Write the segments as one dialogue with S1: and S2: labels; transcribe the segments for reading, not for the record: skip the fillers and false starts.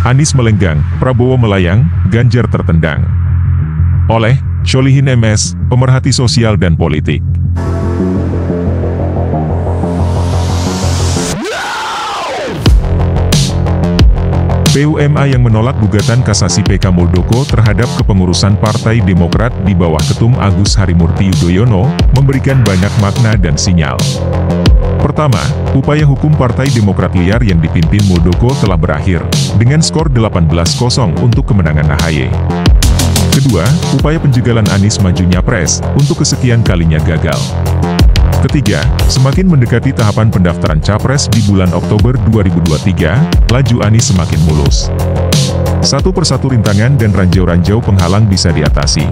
S1: Anies melenggang, Prabowo melayang, Ganjar tertendang. Oleh Sholihin MS, pemerhati sosial dan politik. PUMA yang menolak gugatan kasasi PK Muldoko terhadap kepengurusan Partai Demokrat di bawah Ketum Agus Harimurti Yudhoyono, memberikan banyak makna dan sinyal. Pertama, upaya hukum Partai Demokrat liar yang dipimpin Muldoko telah berakhir, dengan skor 18-0 untuk kemenangan AHY. Kedua, upaya penjegalan Anies maju nyapres, untuk kesekian kalinya gagal. Ketiga, semakin mendekati tahapan pendaftaran capres di bulan Oktober 2023, laju Anies semakin mulus. Satu persatu rintangan dan ranjau-ranjau penghalang bisa diatasi.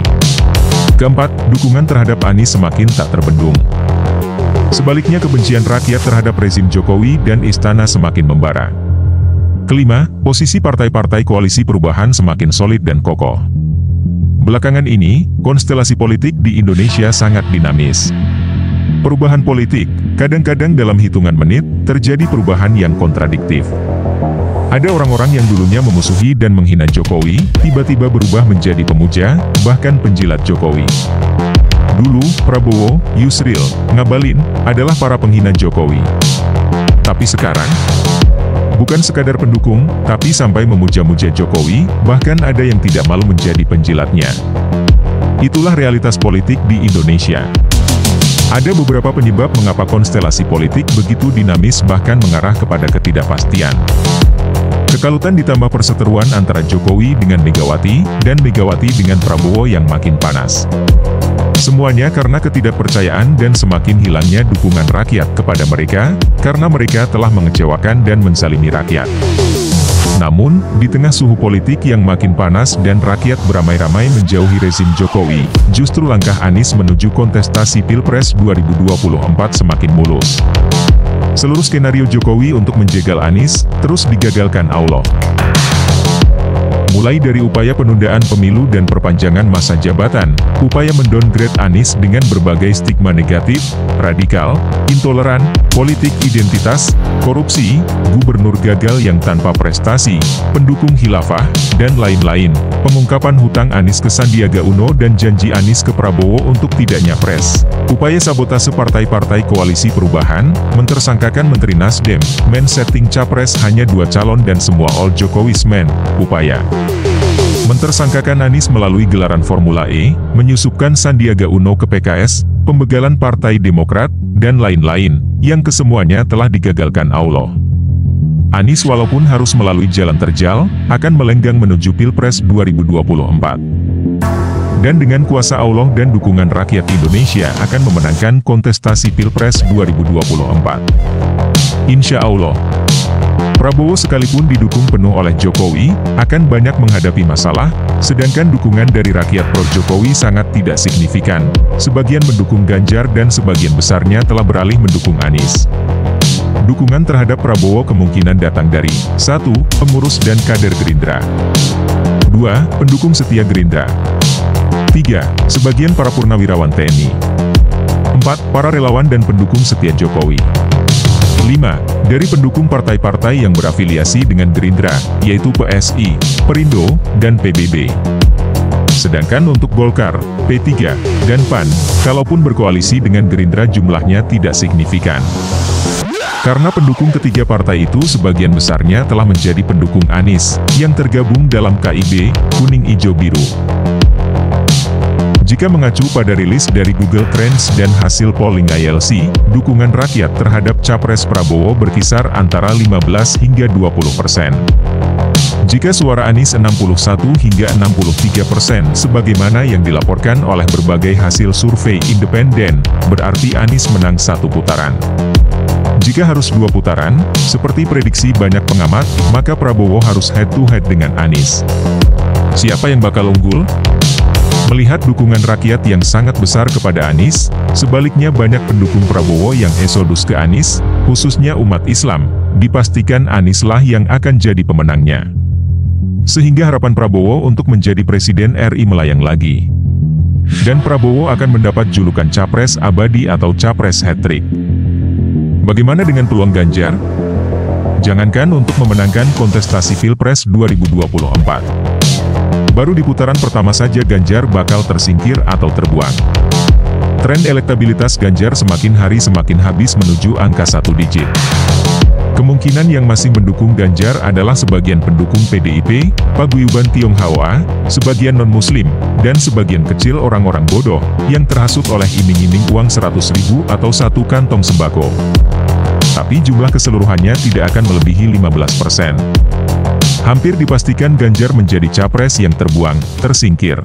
S1: Keempat, dukungan terhadap Anies semakin tak terbendung. Sebaliknya kebencian rakyat terhadap rezim Jokowi dan istana semakin membara. Kelima, posisi partai-partai koalisi perubahan semakin solid dan kokoh. Belakangan ini, konstelasi politik di Indonesia sangat dinamis. Perubahan politik, kadang-kadang dalam hitungan menit, terjadi perubahan yang kontradiktif. Ada orang-orang yang dulunya memusuhi dan menghina Jokowi, tiba-tiba berubah menjadi pemuja, bahkan penjilat Jokowi. Dulu, Prabowo, Yusril, Ngabalin, adalah para penghina Jokowi. Tapi sekarang, bukan sekadar pendukung, tapi sampai memuja-muja Jokowi, bahkan ada yang tidak malu menjadi penjilatnya. Itulah realitas politik di Indonesia. Ada beberapa penyebab mengapa konstelasi politik begitu dinamis bahkan mengarah kepada ketidakpastian. Kekalutan ditambah perseteruan antara Jokowi dengan Megawati, dan Megawati dengan Prabowo yang makin panas. Semuanya karena ketidakpercayaan dan semakin hilangnya dukungan rakyat kepada mereka, karena mereka telah mengecewakan dan menzalimi rakyat. Namun, di tengah suhu politik yang makin panas dan rakyat beramai-ramai menjauhi rezim Jokowi, justru langkah Anies menuju kontestasi Pilpres 2024 semakin mulus. Seluruh skenario Jokowi untuk menjegal Anies, terus digagalkan Allah. Mulai dari upaya penundaan pemilu dan perpanjangan masa jabatan, upaya mendowngrade Anies dengan berbagai stigma negatif, radikal, intoleran, politik identitas, korupsi, gubernur gagal yang tanpa prestasi, pendukung khilafah, dan lain-lain, pengungkapan hutang Anies ke Sandiaga Uno dan janji Anies ke Prabowo untuk tidak nyapres, upaya sabotase partai-partai koalisi perubahan, mentersangkakan Menteri Nasdem, men-setting capres hanya 2 calon dan semua all Jokowismen, upaya mentersangkakan Anies melalui gelaran Formula E, menyusupkan Sandiaga Uno ke PKS, pembegalan Partai Demokrat, dan lain-lain, yang kesemuanya telah digagalkan Allah. Anies walaupun harus melalui jalan terjal, akan melenggang menuju Pilpres 2024. Dan dengan kuasa Allah dan dukungan rakyat Indonesia akan memenangkan kontestasi Pilpres 2024. Insya Allah. Prabowo sekalipun didukung penuh oleh Jokowi, akan banyak menghadapi masalah, sedangkan dukungan dari rakyat pro-Jokowi sangat tidak signifikan. Sebagian mendukung Ganjar dan sebagian besarnya telah beralih mendukung Anies. Dukungan terhadap Prabowo kemungkinan datang dari 1. Pengurus dan kader Gerindra. 2. Pendukung setia Gerindra. 3. Sebagian para purnawirawan TNI. 4. Para relawan dan pendukung setia Jokowi. 5. Dari pendukung partai-partai yang berafiliasi dengan Gerindra, yaitu PSI, Perindo, dan PBB. Sedangkan untuk Golkar, P3, dan PAN, kalaupun berkoalisi dengan Gerindra jumlahnya tidak signifikan. Karena pendukung ketiga partai itu sebagian besarnya telah menjadi pendukung Anies, yang tergabung dalam KIB, kuning hijau biru. Jika mengacu pada rilis dari Google Trends dan hasil polling ILC, dukungan rakyat terhadap Capres Prabowo berkisar antara 15 hingga 20%. Jika suara Anies 61 hingga 63%, sebagaimana yang dilaporkan oleh berbagai hasil survei independen, berarti Anies menang 1 putaran. Jika harus 2 putaran, seperti prediksi banyak pengamat, maka Prabowo harus head-to-head dengan Anies. Siapa yang bakal unggul? Melihat dukungan rakyat yang sangat besar kepada Anies, sebaliknya banyak pendukung Prabowo yang exodus ke Anies, khususnya umat Islam, dipastikan Anies lah yang akan jadi pemenangnya. Sehingga harapan Prabowo untuk menjadi Presiden RI melayang lagi. Dan Prabowo akan mendapat julukan Capres Abadi atau Capres Hat-Trick. Bagaimana dengan peluang Ganjar? Jangankan untuk memenangkan kontestasi Pilpres 2024. Baru di putaran pertama saja Ganjar bakal tersingkir atau terbuang. Tren elektabilitas Ganjar semakin hari semakin habis menuju angka 1 digit. Kemungkinan yang masih mendukung Ganjar adalah sebagian pendukung PDIP, paguyuban Tionghoa, sebagian non-muslim, dan sebagian kecil orang-orang bodoh, yang terhasut oleh iming-iming uang 100.000 atau satu kantong sembako. Tapi jumlah keseluruhannya tidak akan melebihi 15%. Hampir dipastikan Ganjar menjadi capres yang terbuang, tersingkir.